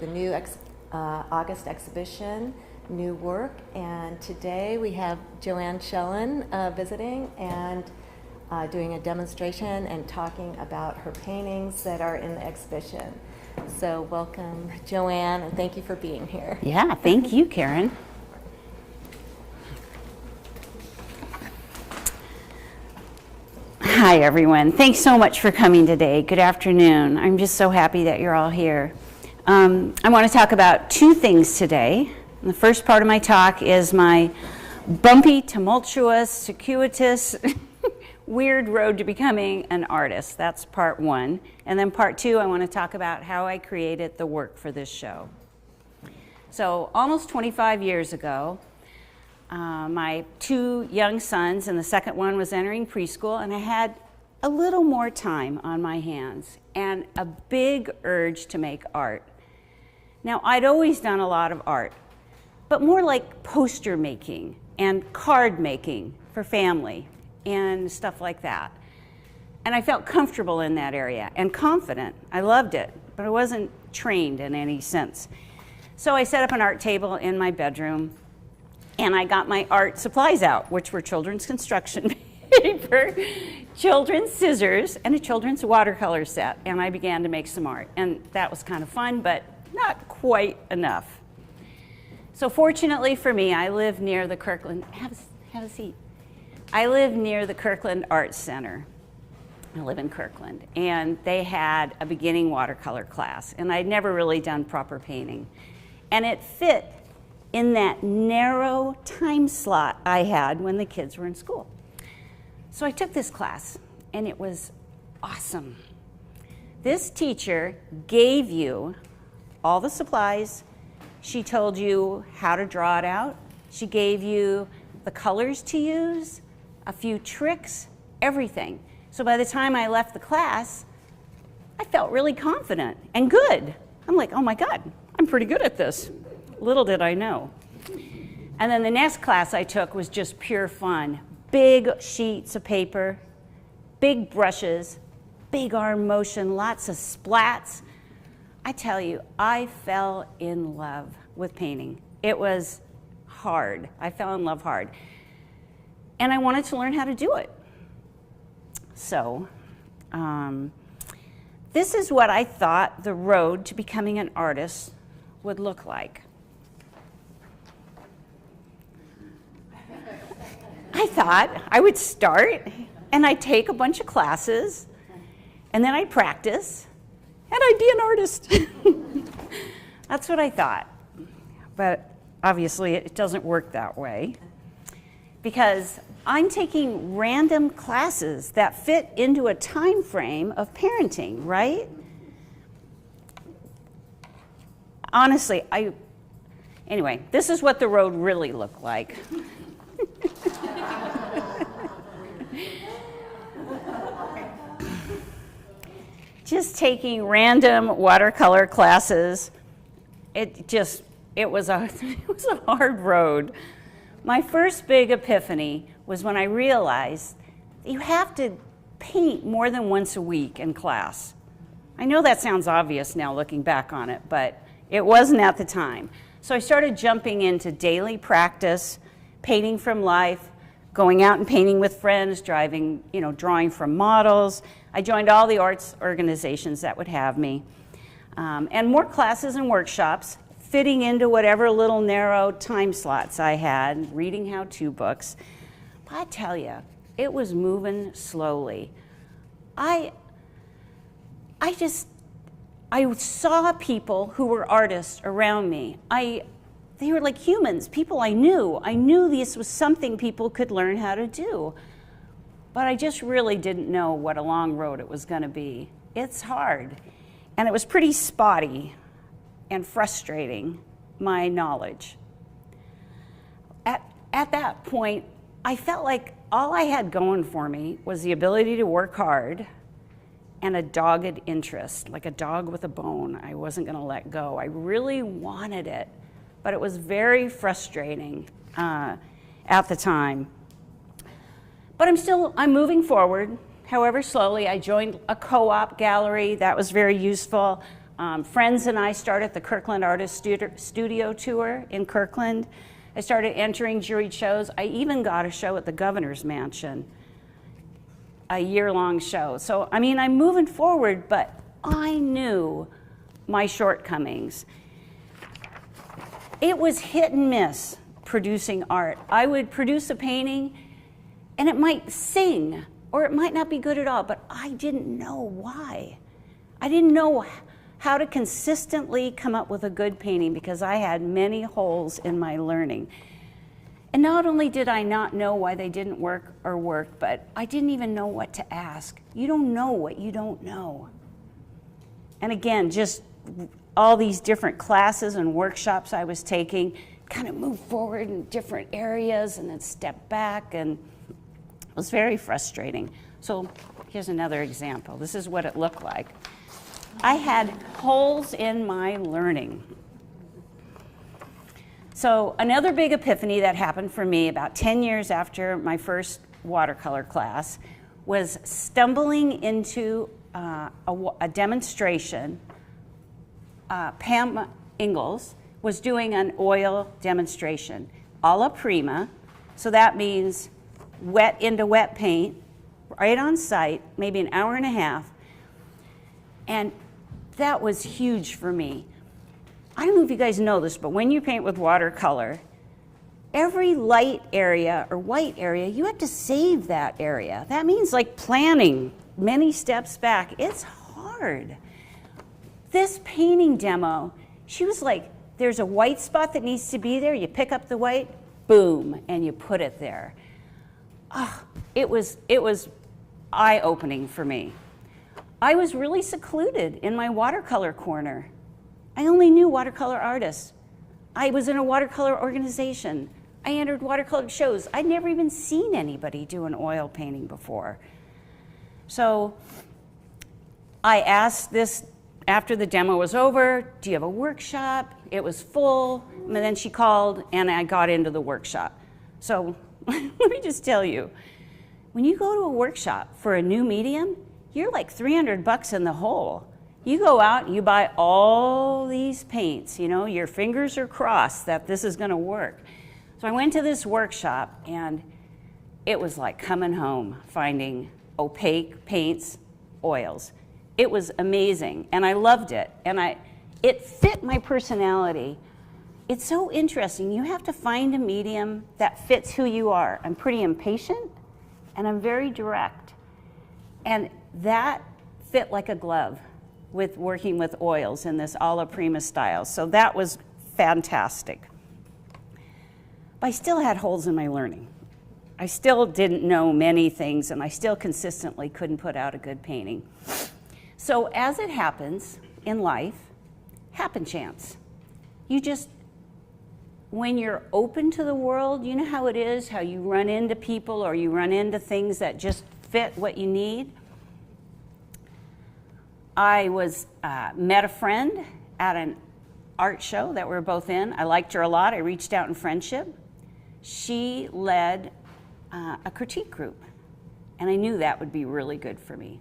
The new August exhibition, New Work, and today we have Joanne Shellan visiting and doing a demonstration and talking about her paintings that are in the exhibition. So welcome, Joanne, and thank you for being here. Yeah, thank you, Karen. Hi, everyone. Thanks so much for coming today. Good afternoon. I'm just so happy that you're all here. I want to talk about two things today. The first part of my talk is my bumpy, tumultuous, circuitous, weird road to becoming an artist. That's part one. And then part two, I want to talk about how I created the work for this show. So almost 25 years ago, my two young sons, and the second one was entering preschool, and I had a little more time on my hands and a big urge to make art. Now, I'd always done a lot of art, but more like poster making and card making for family and stuff like that. And I felt comfortable in that area and confident. I loved it, but I wasn't trained in any sense. So I set up an art table in my bedroom, and I got my art supplies out, which were children's construction paper, children's scissors, and a children's watercolor set. And I began to make some art. And that was kind of fun, but not quite enough. So fortunately for me, I live near the Kirkland, have a seat. I live near the Kirkland Arts Center. I live in Kirkland. And they had a beginning watercolor class. And I'd never really done proper painting. And it fit in that narrow time slot I had when the kids were in school. So I took this class, and it was awesome. This teacher gave you all the supplies. She told you how to draw it out. She gave you the colors to use, a few tricks, everything. So by the time I left the class, I felt really confident and good. I'm like, oh my God, I'm pretty good at this. Little did I know. And then the next class I took was just pure fun. Big sheets of paper, big brushes, big arm motion, lots of splats. I tell you, I fell in love with painting. It was hard. I fell in love hard. And I wanted to learn how to do it. So, this is what I thought the road to becoming an artist would look like. I thought I would start, and I'd take a bunch of classes, and then I'd practice, and I'd be an artist. That's what I thought. But obviously it doesn't work that way, because I'm taking random classes that fit into a time frame of parenting, right? Honestly, anyway, this is what the road really looked like. Just taking random watercolor classes, it was a hard road. My first big epiphany was when I realized you have to paint more than once a week in class. I know that sounds obvious now looking back on it, but it wasn't at the time. So I started jumping into daily practice, painting from life, going out and painting with friends, drawing from models. I joined all the arts organizations that would have me. And more classes and workshops, fitting into whatever little narrow time slots I had, reading how-to books. But I tell you, it was moving slowly. I saw people who were artists around me. They were like humans, people I knew. I knew this was something people could learn how to do. But I just really didn't know what a long road it was going to be. It's hard. And it was pretty spotty and frustrating, my knowledge. At that point, I felt like all I had going for me was the ability to work hard and a dogged interest, like a dog with a bone. I wasn't going to let go. I really wanted it, but it was very frustrating at the time. But I'm moving forward, however slowly. I joined a co-op gallery. That was very useful. Friends and I started the Kirkland Artist Studio Tour in Kirkland. I started entering juried shows. I even got a show at the Governor's Mansion, a year-long show. So, I mean, I'm moving forward, but I knew my shortcomings. It was hit and miss producing art. I would produce a painting and it might sing or it might not be good at all, but I didn't know why. I didn't know how to consistently come up with a good painting because I had many holes in my learning. And not only did I not know why they didn't work or work, but I didn't even know what to ask. You don't know what you don't know. And again, just all these different classes and workshops I was taking, kind of moved forward in different areas and then stepped back, and it was very frustrating. So here's another example. This is what it looked like. I had holes in my learning. So another big epiphany that happened for me about 10 years after my first watercolor class was stumbling into a demonstration. Pam Ingalls was doing an oil demonstration, alla prima, so that means wet into wet paint, right on site, maybe an hour and a half, and that was huge for me. I don't know if you guys know this, but when you paint with watercolor, every light area or white area, you have to save that area. That means like planning many steps back. It's hard. This painting demo, she was like, there's a white spot that needs to be there. You pick up the white, boom, and you put it there. Oh, it was eye-opening for me. I was really secluded in my watercolor corner. I only knew watercolor artists. I was in a watercolor organization. I entered watercolor shows. I'd never even seen anybody do an oil painting before. So I asked this after the demo was over, do you have a workshop? It was full, and then she called and I got into the workshop. So let me just tell you, when you go to a workshop for a new medium, you're like $300 in the hole. You go out and you buy all these paints, you know, your fingers are crossed that this is gonna work. So I went to this workshop and it was like coming home, finding opaque paints, oils. It was amazing and I loved it, and it fit my personality. It's so interesting, you have to find a medium that fits who you are. I'm pretty impatient and I'm very direct. And that fit like a glove with working with oils in this alla prima style. So that was fantastic. But I still had holes in my learning. I still didn't know many things and I still consistently couldn't put out a good painting. So as it happens in life, happen chance. You just, when you're open to the world, you know how it is, how you run into people or you run into things that just fit what you need. I met a friend at an art show that we were both in. I liked her a lot. I reached out in friendship. She led a critique group, and I knew that would be really good for me.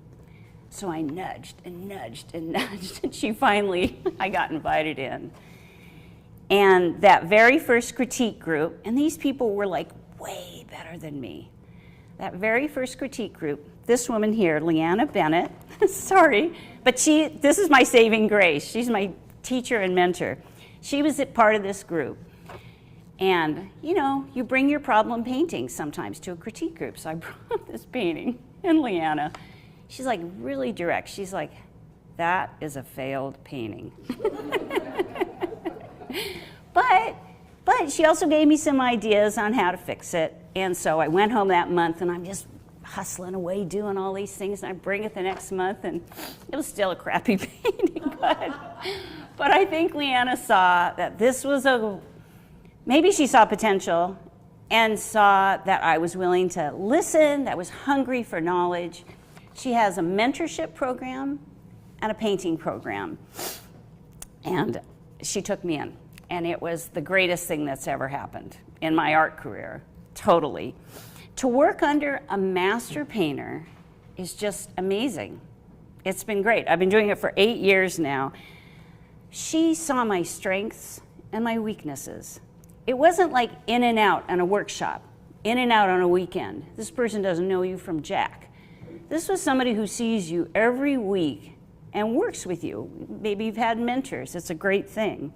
So I nudged and nudged and nudged, and she finally, I got invited in. And that very first critique group, and these people were like way better than me. That very first critique group, this woman here, Leanna Bennett, sorry, but this is my saving grace. She's my teacher and mentor. She was a part of this group. And, you know, you bring your problem painting sometimes to a critique group. So I brought this painting, and Leanna, she's like really direct. She's like, that is a failed painting. But she also gave me some ideas on how to fix it. And so I went home that month and I'm just hustling away doing all these things, and I bring it the next month and it was still a crappy painting. But I think Leanna saw that this was maybe she saw potential and saw that I was willing to listen, that was hungry for knowledge. She has a mentorship program and a painting program. And she took me in. And it was the greatest thing that's ever happened in my art career, totally. To work under a master painter is just amazing. It's been great. I've been doing it for 8 years now. she saw my strengths and my weaknesses. It wasn't like in and out on a workshop, in and out on a weekend. This person doesn't know you from Jack. This was somebody who sees you every week and works with you. Maybe you've had mentors. It's a great thing.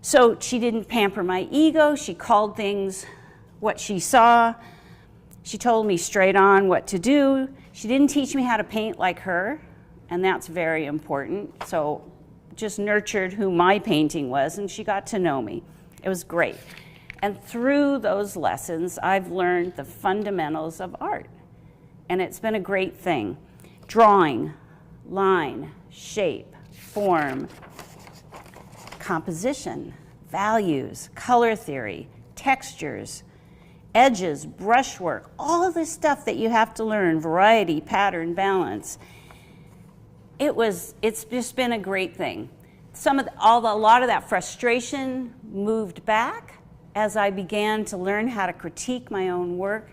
So she didn't pamper my ego. She called things what she saw. She told me straight on what to do. She didn't teach me how to paint like her, and that's very important. So just nurtured who my painting was, and she got to know me. It was great. And through those lessons, I've learned the fundamentals of art, and it's been a great thing. Drawing, line, shape, form, composition, values, color theory, textures, edges, brushwork, all of this stuff that you have to learn, variety, pattern, balance. It's just been a great thing. A lot of that frustration moved back as I began to learn how to critique my own work,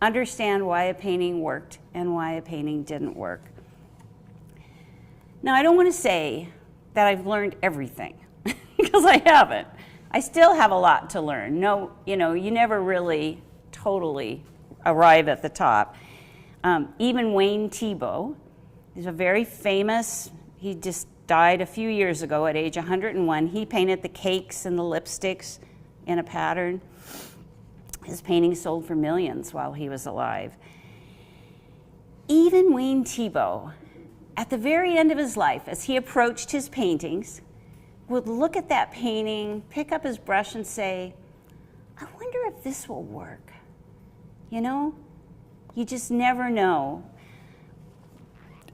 understand why a painting worked and why a painting didn't work. Now, I don't want to say that I've learned everything, because I haven't. I still have a lot to learn. No, you never really totally arrive at the top. Even Wayne Thiebaud is a very famous, he just died a few years ago at age 101. He painted the cakes and the lipsticks in a pattern. His paintings sold for millions while he was alive. Even Wayne Thiebaud, at the very end of his life, as he approached his paintings, would look at that painting, pick up his brush and say, I wonder if this will work. You just never know.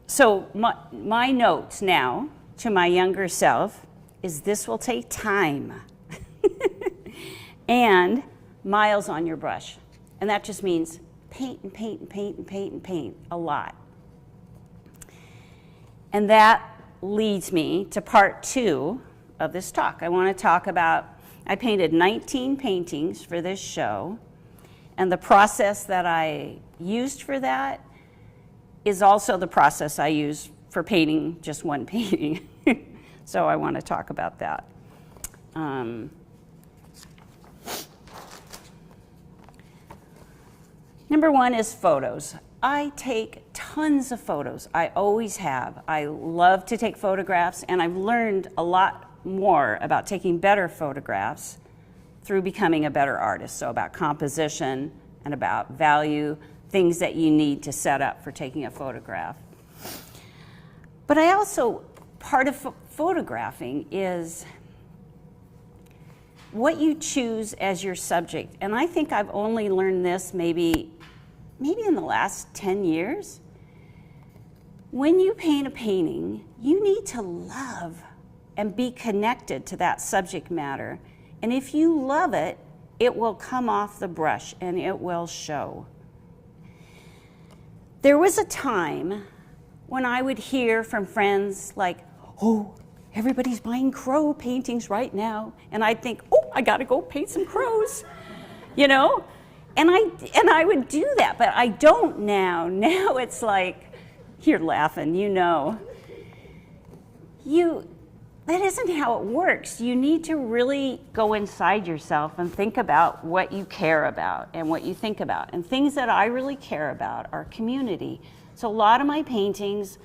So my notes now to my younger self is this will take time and miles on your brush. And that just means paint and paint and paint and paint and paint a lot. And that leads me to part 2 of this talk. I want to talk about, I painted 19 paintings for this show, and the process that I used for that is also the process I use for painting just one painting. So I want to talk about that. Number 1 is photos. I take tons of photos. I always have. I love to take photographs, and I've learned a lot more about taking better photographs through becoming a better artist. So about composition and about value, things that you need to set up for taking a photograph. But I also, part of photographing is what you choose as your subject. And I think I've only learned this maybe in the last 10 years. When you paint a painting, you need to love and be connected to that subject matter. And if you love it, it will come off the brush and it will show. There was a time when I would hear from friends like, oh, everybody's buying crow paintings right now. And I'd think, oh, I gotta go paint some crows, And I would do that, but I don't now. Now it's like, you're laughing, That isn't how it works. You need to really go inside yourself and think about what you care about and what you think about. And things that I really care about are community. So a lot of my paintings,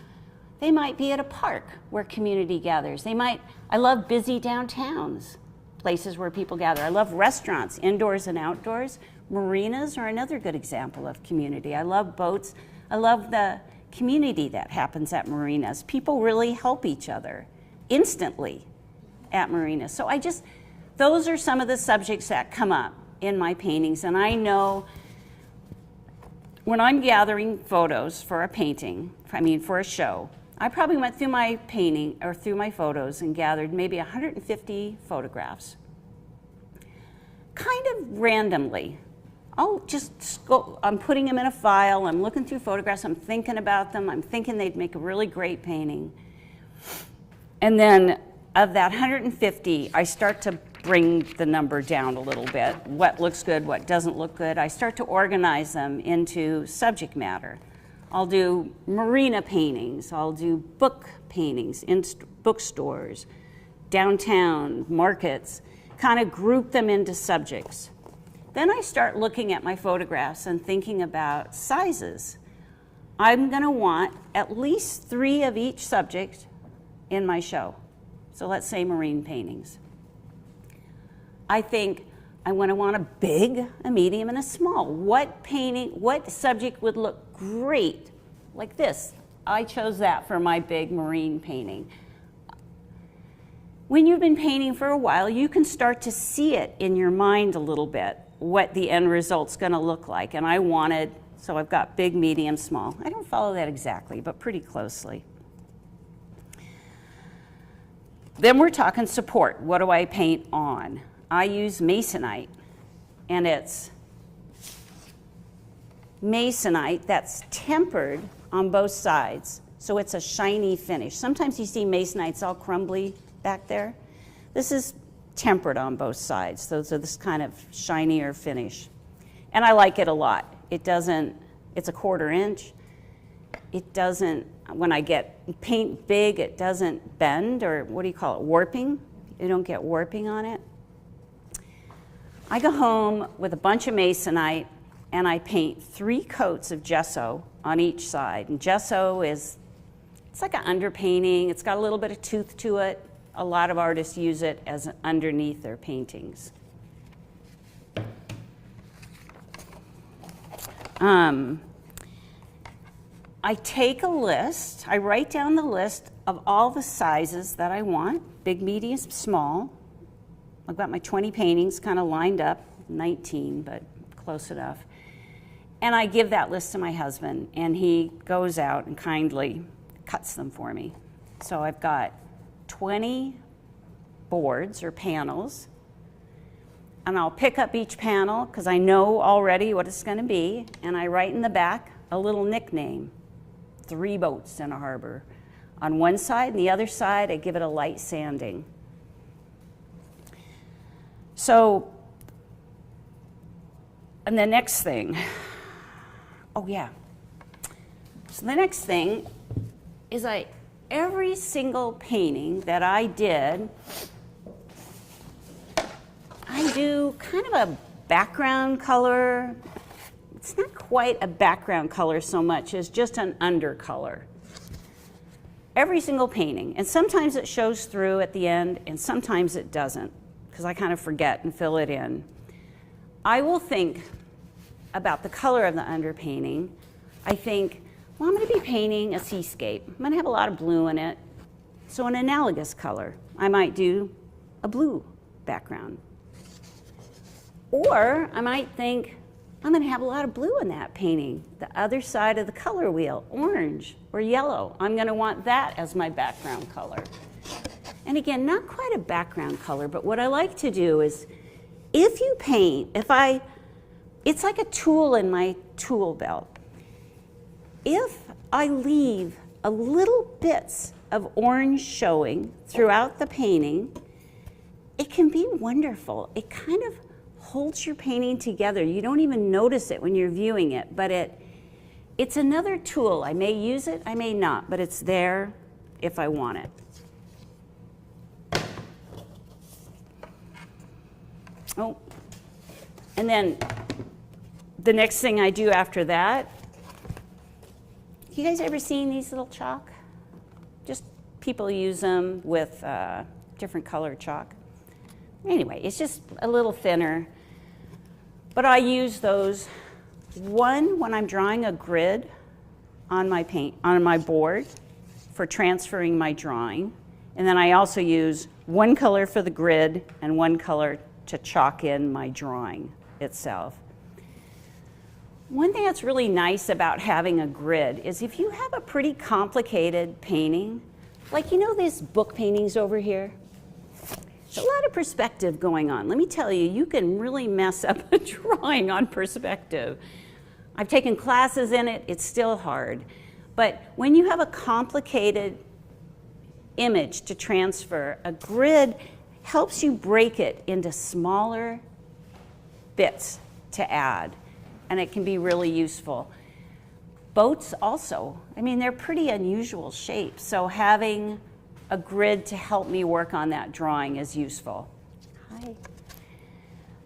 they might be at a park where community gathers. I love busy downtowns, places where people gather. I love restaurants, indoors and outdoors. Marinas are another good example of community. I love boats. I love the community that happens at marinas. People really help each other instantly at marinas. So those are some of the subjects that come up in my paintings. And I know when I'm gathering photos for a for a show, I probably went through my painting or through my photos and gathered maybe 150 photographs. Kind of randomly. I'm putting them in a file, I'm looking through photographs, I'm thinking about them, I'm thinking they'd make a really great painting. And then of that 150, I start to bring the number down a little bit. What looks good, what doesn't look good. I start to organize them into subject matter. I'll do marina paintings, I'll do book paintings in bookstores, downtown, markets, kind of group them into subjects. Then I start looking at my photographs and thinking about sizes. I'm going to want at least 3 of each subject in my show. So let's say marine paintings. I think I'm going to want a big, a medium, and a small. What subject would look great like this? I chose that for my big marine painting. When you've been painting for a while, you can start to see it in your mind a little bit, what the end result's going to look like. And so I've got big, medium, small. I don't follow that exactly, but pretty closely. Then we're talking support. What do I paint on? I use masonite, and it's masonite that's tempered on both sides, so it's a shiny finish. Sometimes you see masonite's all crumbly back there. This is tempered on both sides, so this kind of shinier finish. And I like it a lot. It's a 1/4 inch. It doesn't, when I paint big, it doesn't bend, or what do you call it, warping? You don't get warping on it. I go home with a bunch of masonite and I paint 3 coats of gesso on each side. And gesso it's like an underpainting. It's got a little bit of tooth to it. A lot of artists use it as underneath their paintings. I take a list, I write down the list of all the sizes that I want, big, medium, small. I've got my 20 paintings kind of lined up, 19, but close enough. And I give that list to my husband, and he goes out and kindly cuts them for me. So I've got 20 boards or panels, and I'll pick up each panel because I know already what it's going to be, and I write in the back a little nickname, 3 boats in a harbor. On one side, and the other side, I give it a light sanding. So, and the next thing, so the next thing is every single painting that I did, I do kind of a background color. It's not quite a background color so much as just an undercolor. Every single painting. And sometimes it shows through at the end, and sometimes it doesn't, because I kind of forget and fill it in. I will think about the color of the underpainting. I think, well, I'm going to be painting a seascape. I'm going to have a lot of blue in it. So an analogous color. I might do a blue background. Or I might think, I'm going to have a lot of blue in that painting. The other side of the color wheel, orange or yellow. I'm going to want that as my background color. And again, not quite a background color, but what I like to do is, if you paint, it's like a tool in my tool belt. If I leave a little bits of orange showing throughout the painting, it can be wonderful. It kind of holds your painting together. You don't even notice it when you're viewing it, but it's another tool. I may use it, I may not, but it's there if I want it. Oh, and then the next thing I do after that, you guys ever seen these little chalk? Just people use them with different color chalk. Anyway, it's just a little thinner, but I use those when I'm drawing a grid on my board for transferring my drawing, and then I also use one color for the grid and one color to chalk in my drawing itself. One thing that's really nice about having a grid is if you have a pretty complicated painting, like these book paintings over here, there's a lot of perspective going on. Let me tell you, you can really mess up a drawing on perspective. I've taken classes in it, it's still hard. But when you have a complicated image to transfer, a grid helps you break it into smaller bits to add, and it can be really useful. Boats also. I mean, they're pretty unusual shapes, so having a grid to help me work on that drawing is useful. Hi.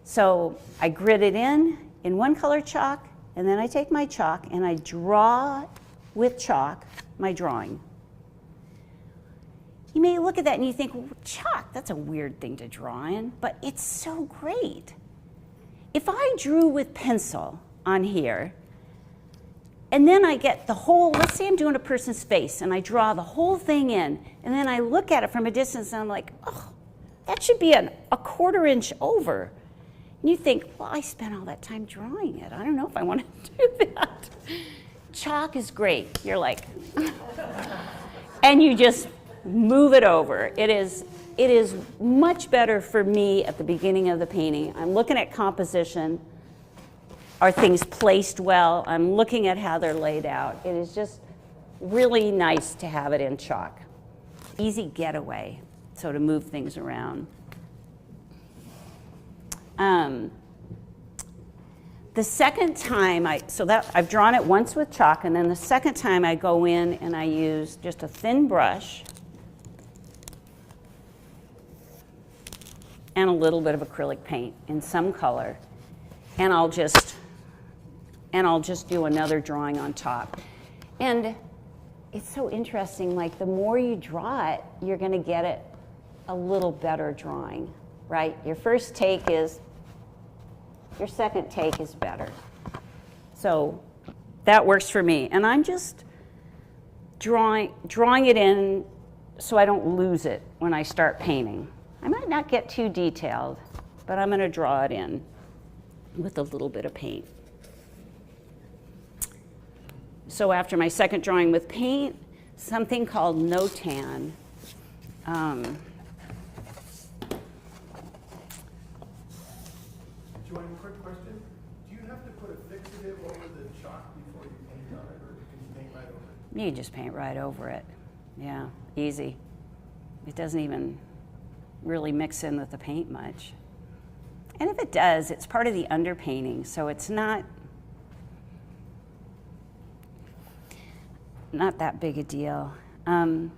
So I grid it in one color chalk, and then I take my chalk and I draw with chalk my drawing. You may look at that and you think, well, chalk, that's a weird thing to draw in, but it's so great. If I drew with pencil on here, and then I get the whole, let's say I'm doing a person's face, and I draw the whole thing in, and then I look at it from a distance, and I'm like, oh, that should be a 1/4 inch over. And you think, well, I spent all that time drawing it. I don't know if I want to do that. Chalk is great. You're like, and you just move it over. It is much better for me at the beginning of the painting. I'm looking at composition. Are things placed well? I'm looking at how they're laid out. It is just really nice to have it in chalk. Easy getaway, so to move things around. The second time I've drawn it once with chalk, and then the second time I go in and I use just a thin brush and a little bit of acrylic paint in some color, and I'll just do another drawing on top. And it's so interesting, like the more you draw it, you're going to get it a little better drawing, right? Your first take is, your second take is better. So that works for me. And I'm just drawing it in so I don't lose it when I start painting. I might not get too detailed, but I'm going to draw it in with a little bit of paint. So after my second drawing with paint, something called no-tan. Joanne, quick question. Do you have to put a fixative over the chalk before you paint on it, or can you paint right over it? You just paint right over it. Yeah, easy. It doesn't even really mix in with the paint much. And if it does, it's part of the underpainting, so it's not that big a deal. The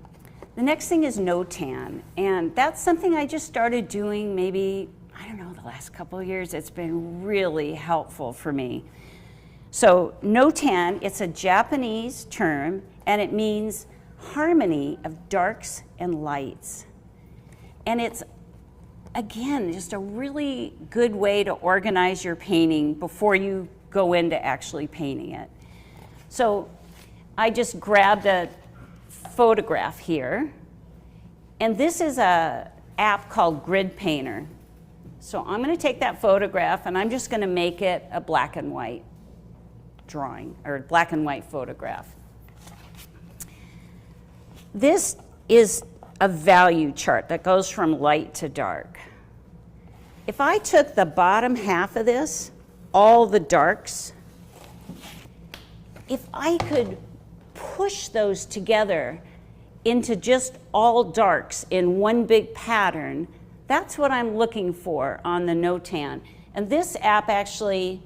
next thing is no-tan, and that's something I just started doing maybe, I don't know, the last couple of years. It's been really helpful for me. So no-tan, it's a Japanese term, and it means harmony of darks and lights. And it's, again, just a really good way to organize your painting before you go into actually painting it. So I just grabbed a photograph here, and this is an app called Grid Painter. So I'm going to take that photograph and I'm just going to make it a black and white drawing, or black and white photograph. This is a value chart that goes from light to dark. If I took the bottom half of this, all the darks, if I could push those together into just all darks in one big pattern, that's what I'm looking for on the no-tan. And this app actually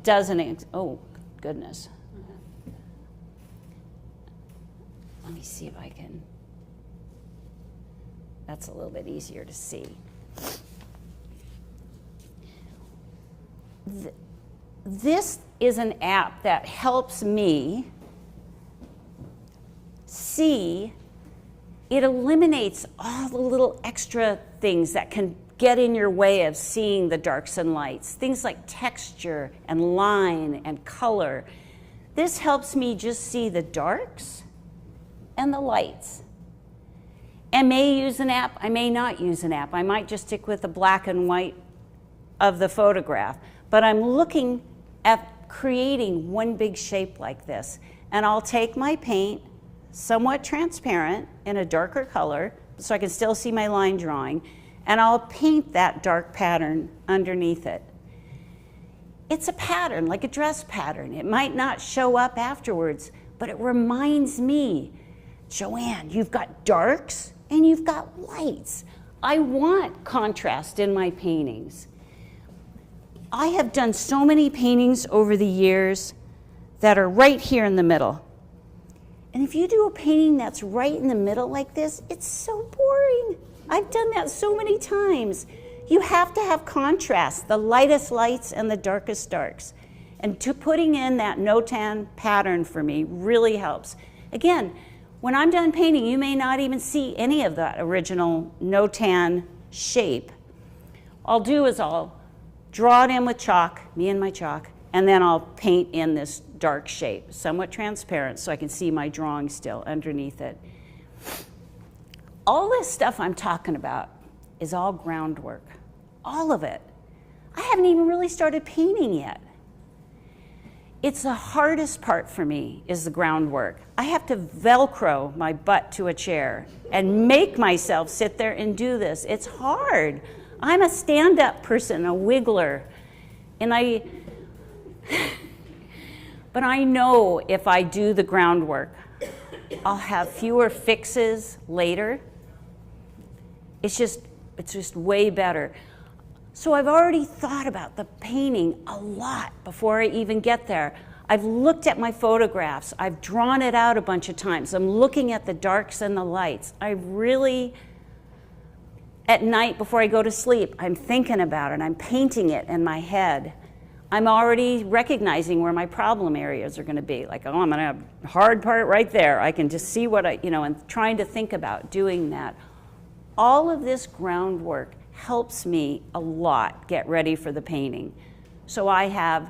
doesn't, oh goodness. Let me see if I can, that's a little bit easier to see. This is an app that helps me see, it eliminates all the little extra things that can get in your way of seeing the darks and lights. Things like texture and line and color. This helps me just see the darks and the lights. I may use an app, I may not use an app. I might just stick with the black and white of the photograph. But I'm looking at creating one big shape like this. And I'll take my paint, somewhat transparent in a darker color, so I can still see my line drawing, and I'll paint that dark pattern underneath it. It's a pattern, like a dress pattern. It might not show up afterwards, but it reminds me, Joanne, you've got darks and you've got lights. I want contrast in my paintings. I have done so many paintings over the years that are right here in the middle. And if you do a painting that's right in the middle like this, it's so boring. I've done that so many times. You have to have contrast, the lightest lights and the darkest darks. And putting in that no-tan pattern for me really helps. Again, when I'm done painting, you may not even see any of that original no-tan shape. I'll do is I'll draw it in with chalk, me and my chalk, and then I'll paint in this dark shape, somewhat transparent, so I can see my drawing still underneath it. All this stuff I'm talking about is all groundwork, all of it. I haven't even really started painting yet. It's the hardest part for me is the groundwork. I have to Velcro my butt to a chair and make myself sit there and do this. It's hard. I'm a stand-up person, a wiggler, and but I know if I do the groundwork, I'll have fewer fixes later. It's just way better. So I've already thought about the painting a lot before I even get there. I've looked at my photographs. I've drawn it out a bunch of times. I'm looking at the darks and the lights. At night before I go to sleep, I'm thinking about it. I'm painting it in my head. I'm already recognizing where my problem areas are going to be. Like, oh, I'm going to have a hard part right there. I can just see what and trying to think about doing that. All of this groundwork helps me a lot get ready for the painting. So I have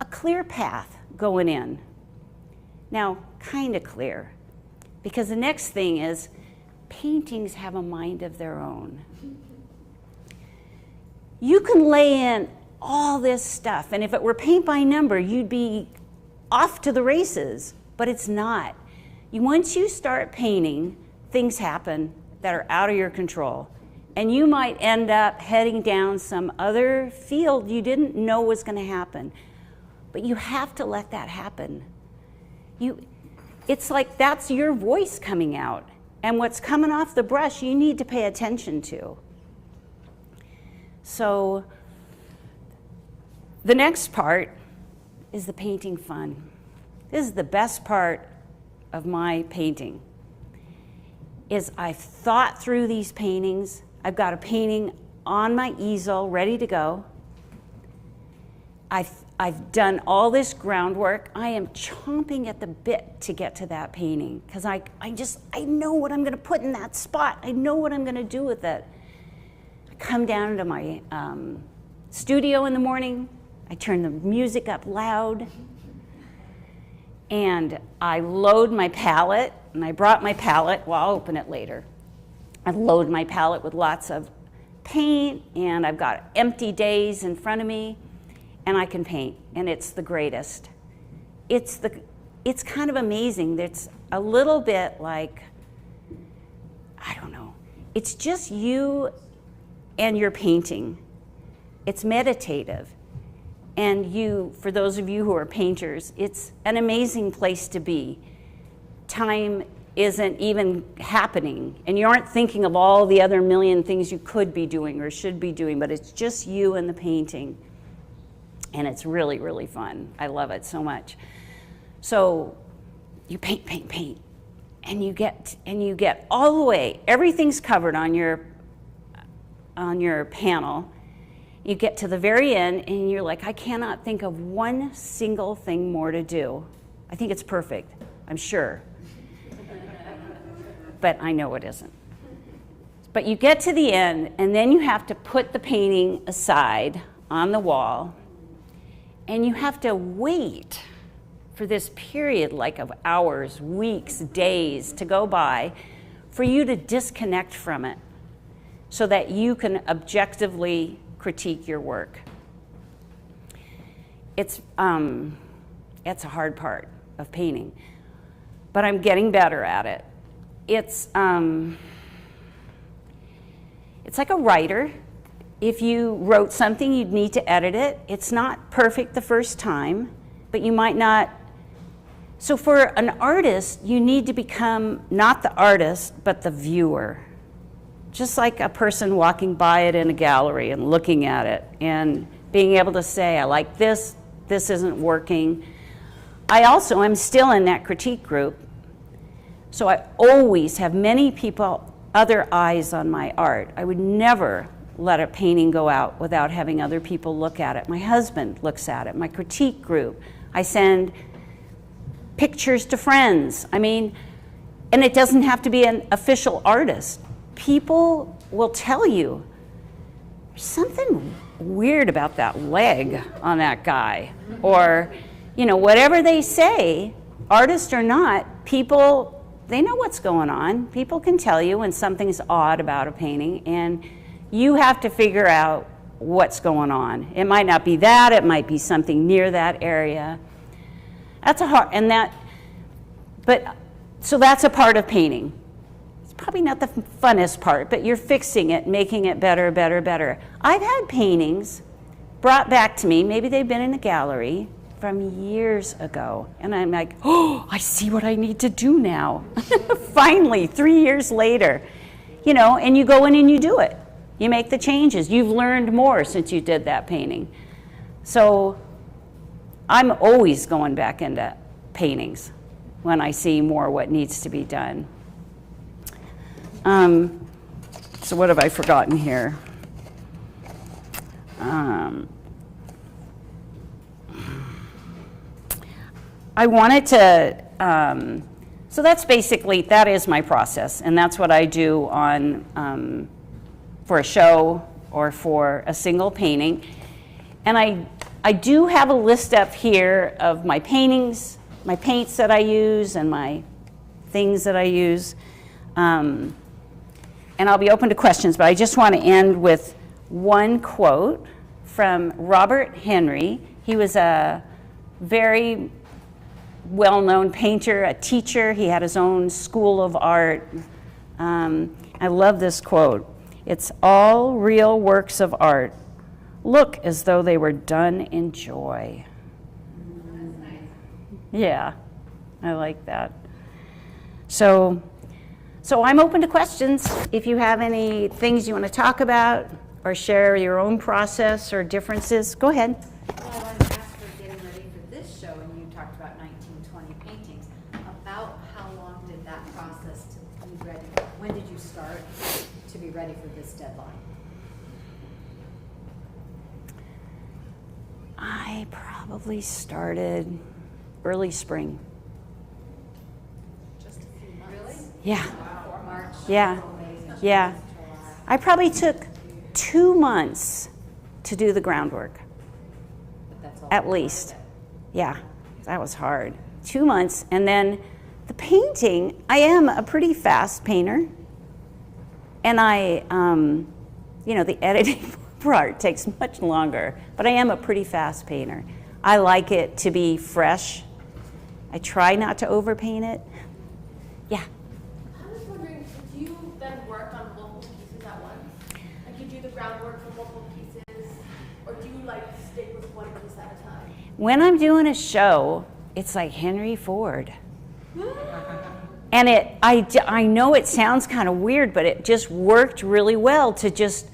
a clear path going in. Now, kind of clear, because the next thing is paintings have a mind of their own. You can lay in all this stuff, and if it were paint by number, you'd be off to the races, but it's not. Once you start painting, things happen that are out of your control. And you might end up heading down some other field you didn't know was going to happen. But you have to let that happen. It's like that's your voice coming out. And what's coming off the brush, you need to pay attention to. So the next part is the painting fun. This is the best part of my painting. Is I've thought through these paintings. I've got a painting on my easel ready to go. I've done all this groundwork. I am chomping at the bit to get to that painting because I know what I'm going to put in that spot. I know what I'm going to do with it. I come down to my studio in the morning. I turn the music up loud. And I load my palette, and I brought my palette. Well, I'll open it later. I load my palette with lots of paint, and I've got empty days in front of me, and I can paint, and it's the greatest. It's kind of amazing. It's a little bit like, I don't know, it's just you and your painting. It's meditative. And for those of you who are painters, it's an amazing place to be. Time isn't even happening, and you aren't thinking of all the other million things you could be doing or should be doing, but it's just you and the painting. And it's really, really fun. I love it so much. So you paint, and you get all the way, everything's covered on your panel. You get to the very end, and you're like, I cannot think of one single thing more to do. I think it's perfect, I'm sure. But I know it isn't. But you get to the end, and then you have to put the painting aside on the wall, and you have to wait for this period, like of hours, weeks, days to go by for you to disconnect from it so that you can objectively critique your work. It's a hard part of painting, but I'm getting better at it. It's like a writer. If you wrote something, you'd need to edit it. It's not perfect the first time, but you might not. So for an artist, you need to become not the artist, but the viewer. Just like a person walking by it in a gallery and looking at it and being able to say, I like this isn't working. I also am still in that critique group, so I always have many people, other eyes on my art. I would never let a painting go out without having other people look at it. My husband looks at it, my critique group. I send pictures to friends. I mean, and it doesn't have to be an official artist. People will tell you, there's something weird about that leg on that guy. Or, you know, whatever they say, artist or not, people, they know what's going on. People can tell you when something's odd about a painting, and you have to figure out what's going on. It might not be that, it might be something near that area. That's a hard, and that, but, so that's a part of painting. It's probably not the funnest part, but you're fixing it, making it better, better, better. I've had paintings brought back to me, maybe they've been in a gallery from years ago, and I'm like, oh, I see what I need to do now. Finally, 3 years later, you know, and you go in and you do it. You make the changes. You've learned more since you did that painting. So I'm always going back into paintings when I see more what needs to be done. So what have I forgotten here? I wanted to, so that's basically, that is my process, and that's what I do on, for a show or for a single painting. And I do have a list up here of my paintings, my paints that I use, and my things that I use. And I'll be open to questions, but I just want to end with one quote from Robert Henry. He was a very well-known painter, a teacher. He had his own school of art. I love this quote. It's all real works of art look as though they were done in joy. That's nice. Yeah, I like that. So I'm open to questions. If you have any things you want to talk about or share your own process or differences, go ahead. Well, I wanted to ask for getting ready for this show, and you talked about 1920 paintings. About how long did that process to be ready? When did you start to be ready for this deadline? I probably started early spring. Just a few months. Really? Yeah. Wow. March. Yeah. Yeah. I probably took 2 months to do the groundwork. But that's all. At least. Yeah. That was hard. 2 months. And then the painting, I am a pretty fast painter. And I, you know, the editing part takes much longer, but I am a pretty fast painter. I like it to be fresh. I try not to overpaint it. Yeah. I was wondering, do you then work on multiple pieces at once? Like you do the groundwork for multiple pieces, or do you like stick with one piece at a time? When I'm doing a show, it's like Henry Ford. And I know it sounds kind of weird, but it just worked really well to just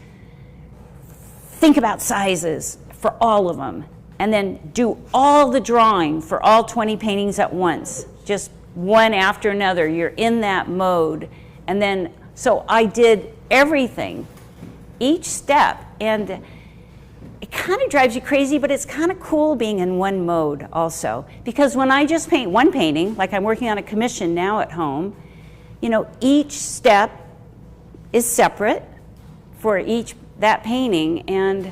think about sizes for all of them, and then do all the drawing for all 20 paintings at once, just one after another. You're in that mode. And then, so I did everything, each step, and it kind of drives you crazy, but it's kind of cool being in one mode also. Because when I just paint one painting, like I'm working on a commission now at home, you know, each step is separate for each that painting, and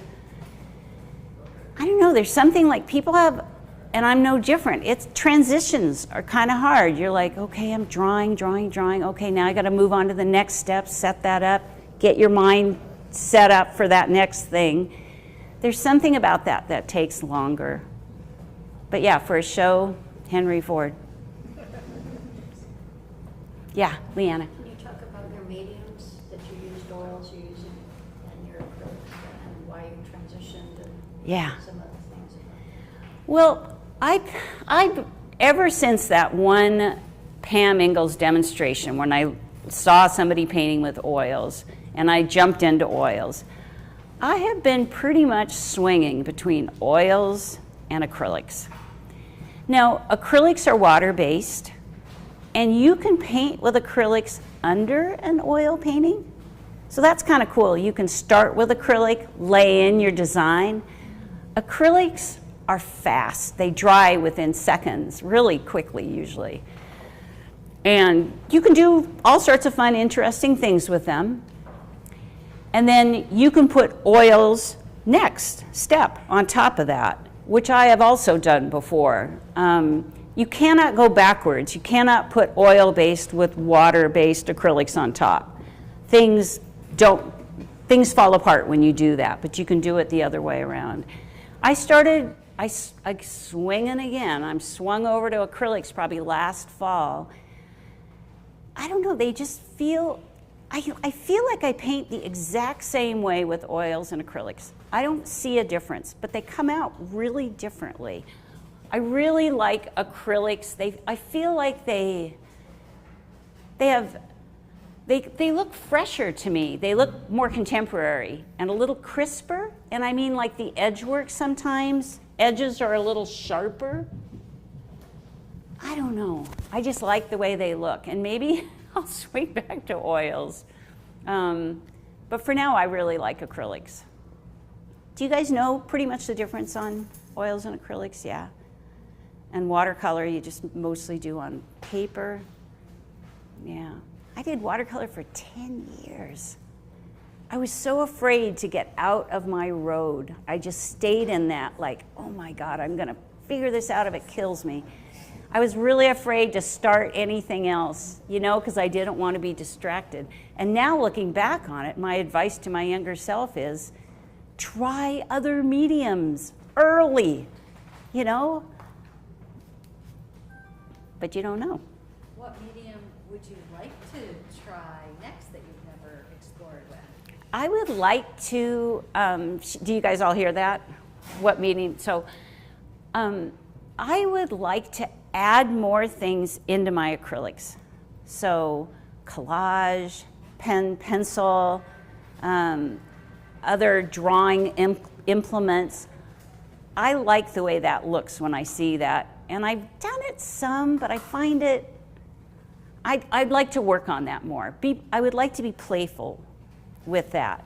I don't know, there's something like people have, and I'm no different. It's transitions are kind of hard. You're like, okay, I'm drawing. Okay, now I got to move on to the next step, set that up, get your mind set up for that next thing. There's something about that that takes longer. But yeah, for a show, Henry Ford. Yeah, Leanna. Can you talk about your mediums that you used, oils you use, and your acrylics, and why you transitioned, and Yeah. some of the things? Well, I ever since that one Pam Ingalls demonstration, when I saw somebody painting with oils, and I jumped into oils, I have been pretty much swinging between oils and acrylics. Now, acrylics are water-based, and you can paint with acrylics under an oil painting. So that's kind of cool. You can start with acrylic, lay in your design. Acrylics are fast. They dry within seconds, really quickly usually. And you can do all sorts of fun, interesting things with them. And then you can put oils next step on top of that, which I have also done before. You cannot go backwards. You cannot put oil-based with water-based acrylics on top. Things fall apart when you do that, but you can do it the other way around. I swinging again. I'm swung over to acrylics probably last fall. I don't know, they just feel, I feel like I paint the exact same way with oils and acrylics. I don't see a difference, but they come out really differently. I really like acrylics. I feel like they look fresher to me. They look more contemporary and a little crisper. And I mean, like the edge work sometimes, edges are a little sharper. I don't know. I just like the way they look. And maybe I'll swing back to oils. But for now, I really like acrylics. Do you guys know pretty much the difference on oils and acrylics? Yeah. And watercolor, you just mostly do on paper. Yeah. I did watercolor for 10 years. I was so afraid to get out of my road. I just stayed in that like, oh my God, I'm gonna figure this out if it kills me. I was really afraid to start anything else, you know, because I didn't want to be distracted. And now looking back on it, my advice to my younger self is try other mediums early, you know? But you don't know. What medium would you like to try next that you've never explored with? I would like to, do you guys all hear that? What medium? So I would like to add more things into my acrylics. So collage, pen, pencil, other drawing implements. I like the way that looks when I see that. And I've done it some, but I find it, I'd like to work on that more. I would like to be playful with that.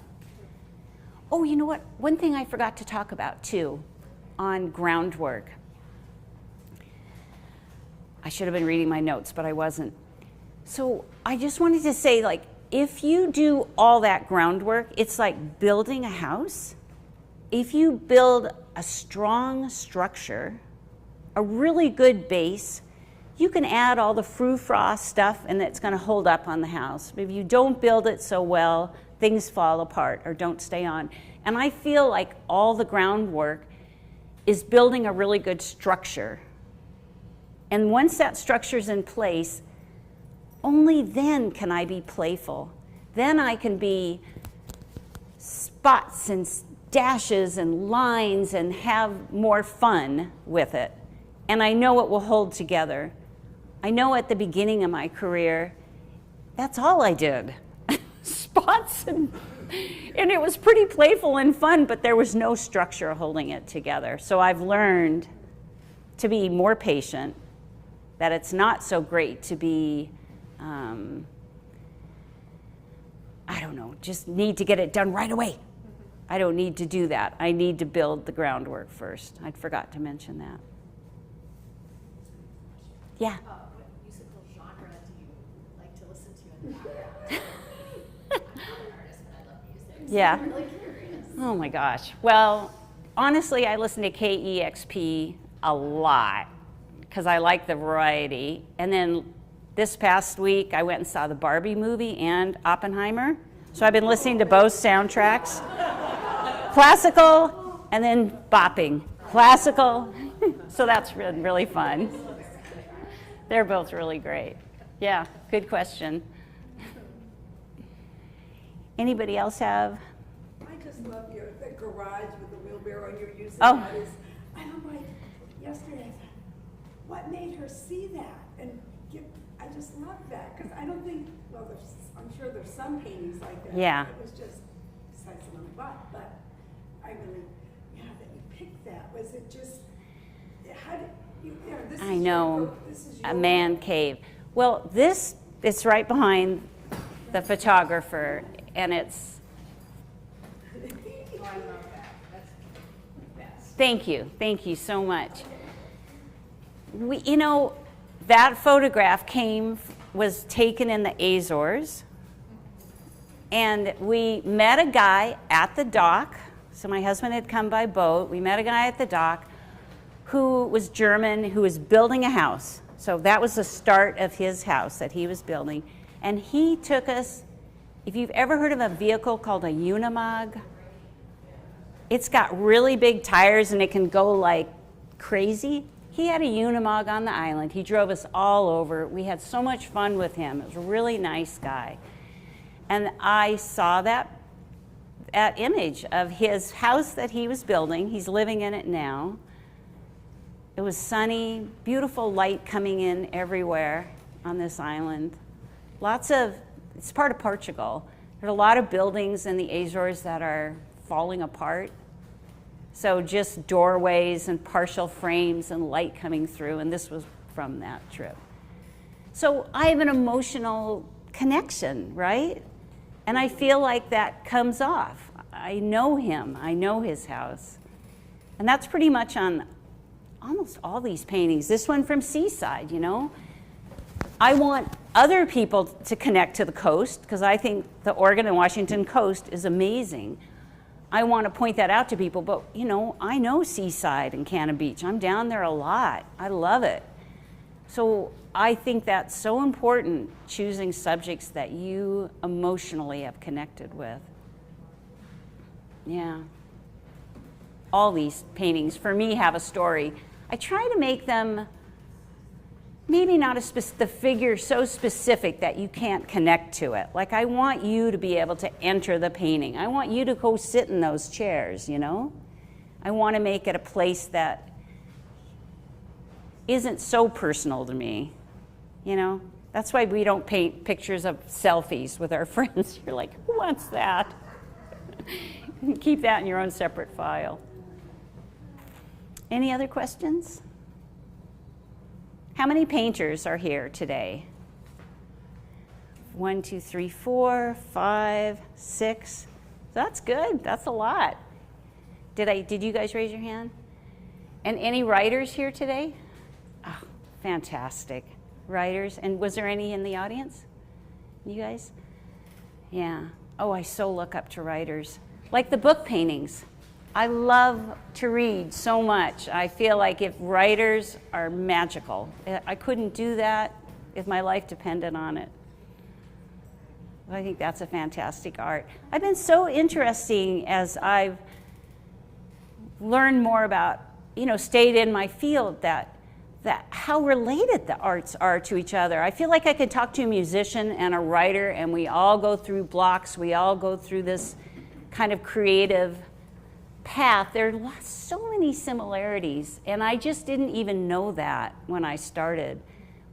Oh, you know what? One thing I forgot to talk about too, on groundwork. I should have been reading my notes, but I wasn't. So I just wanted to say, like, if you do all that groundwork, it's like building a house. If you build a strong structure, a really good base, you can add all the frou-frou stuff and it's gonna hold up on the house. If you don't build it so well, things fall apart or don't stay on. And I feel like all the groundwork is building a really good structure. And once that structure's in place, only then can I be playful. Then I can be spots and dashes and lines and have more fun with it. And I know it will hold together. I know at the beginning of my career, that's all I did. Spots and it was pretty playful and fun, but there was no structure holding it together. So I've learned to be more patient, that it's not so great to be, I don't know, just need to get it done right away. I don't need to do that. I need to build the groundwork first. I forgot to mention that. Yeah. What musical genre do you like to listen to in the background? I'm not an artist, but I love music. So Yeah. I'm really curious. Oh my gosh. Well, honestly, I listen to KEXP a lot because I like the variety. And then this past week, I went and saw the Barbie movie and Oppenheimer. So I've been listening to both soundtracks. Classical and then bopping. Classical. So that's been really fun. They're both really great. Yeah, good question. Anybody else have? I just love the garage with the wheelbarrow and you're using Oh. that is, and I'm like, yesterday I thought, what made her see that? And I just love that, because I don't think, well, I'm sure there's some paintings like that. Yeah. It was just slicing on the butt, but I really, yeah, that you picked that. Was it just, This I is know, your- this is a your- man cave. Well, this, it's right behind the photographer, and it's, Oh, I love that. That's the best. thank you so much. That photograph was taken in the Azores, and we met a guy at the dock. So my husband had come by boat. We met a guy at the dock who was German, who was building a house. So that was the start of his house that he was building. And he took us, if you've ever heard of a vehicle called a Unimog, it's got really big tires and it can go like crazy. He had a Unimog on the island. He drove us all over. We had so much fun with him. It was a really nice guy. And I saw that image of his house that he was building. He's living in it now. It was sunny, beautiful light coming in everywhere on this island. It's part of Portugal. There are a lot of buildings in the Azores that are falling apart. So just doorways and partial frames and light coming through, and this was from that trip. So I have an emotional connection, right? And I feel like that comes off. I know him, I know his house. And that's pretty much on almost all these paintings. This one from Seaside, I want other people to connect to the coast because I think the Oregon and Washington coast is amazing. I want to point that out to people, but I know Seaside and Cannon Beach. I'm down there a lot. I love it. So I think that's so important, choosing subjects that you emotionally have connected with. Yeah. All these paintings, for me, have a story. I try to make them maybe not the figure so specific that you can't connect to it. Like, I want you to be able to enter the painting. I want you to go sit in those chairs, I want to make it a place that isn't so personal to me, That's why we don't paint pictures of selfies with our friends. You're like, who wants that? Keep that in your own separate file. Any other questions? How many painters are here today? 1, 2, 3, 4, 5, 6. That's good. That's a lot. Did you guys raise your hand? And any writers here today? Oh, fantastic. Writers. And was there any in the audience? You guys? Yeah. Oh, I so look up to writers. Like the book paintings. I love to read so much. I feel like if writers are magical. I couldn't do that if my life depended on it. I think that's a fantastic art. I've been so interesting as I've learned more about, stayed in my field, that how related the arts are to each other. I feel like I could talk to a musician and a writer, and we all go through blocks. We all go through this kind of creative path. There are so many similarities, and I just didn't even know that when I started.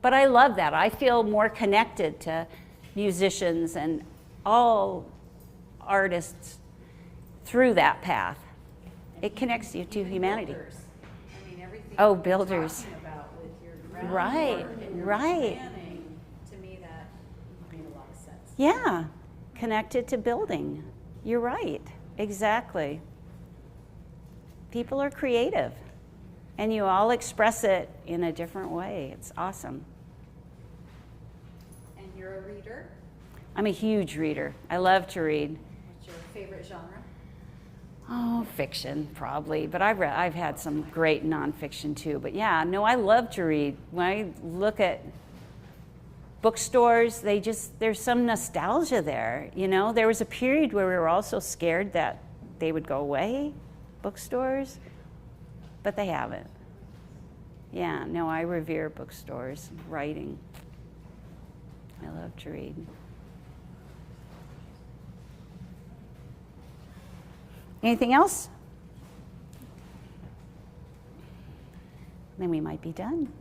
But I love that. I feel more connected to musicians and all artists through that path. It connects you to humanity. Builders. I mean, everything Oh, you're builders. talking about with your Right, groundwork and your right. planning, to me that made a lot of sense. Yeah, connected to building. You're right, exactly. People are creative, and you all express it in a different way. It's awesome. And you're a reader. I'm a huge reader. I love to read. What's your favorite genre? Oh, fiction, probably. But I've had some great nonfiction, too. But yeah, no, I love to read. When I look at bookstores, there's some nostalgia there, There was a period where we were also scared that they would go away, bookstores, but they haven't. Yeah, no, I revere bookstores, writing. I love to read. Anything else? Then we might be done.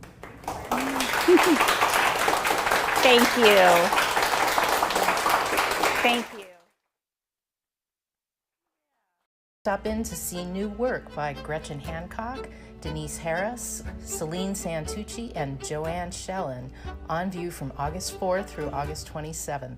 Thank you. Thank you. Stop in to see new work by Gretchen Hancock, Denise Harris, Celine Santucci, and Joanne Shellan, on view from August 4th through August 27th.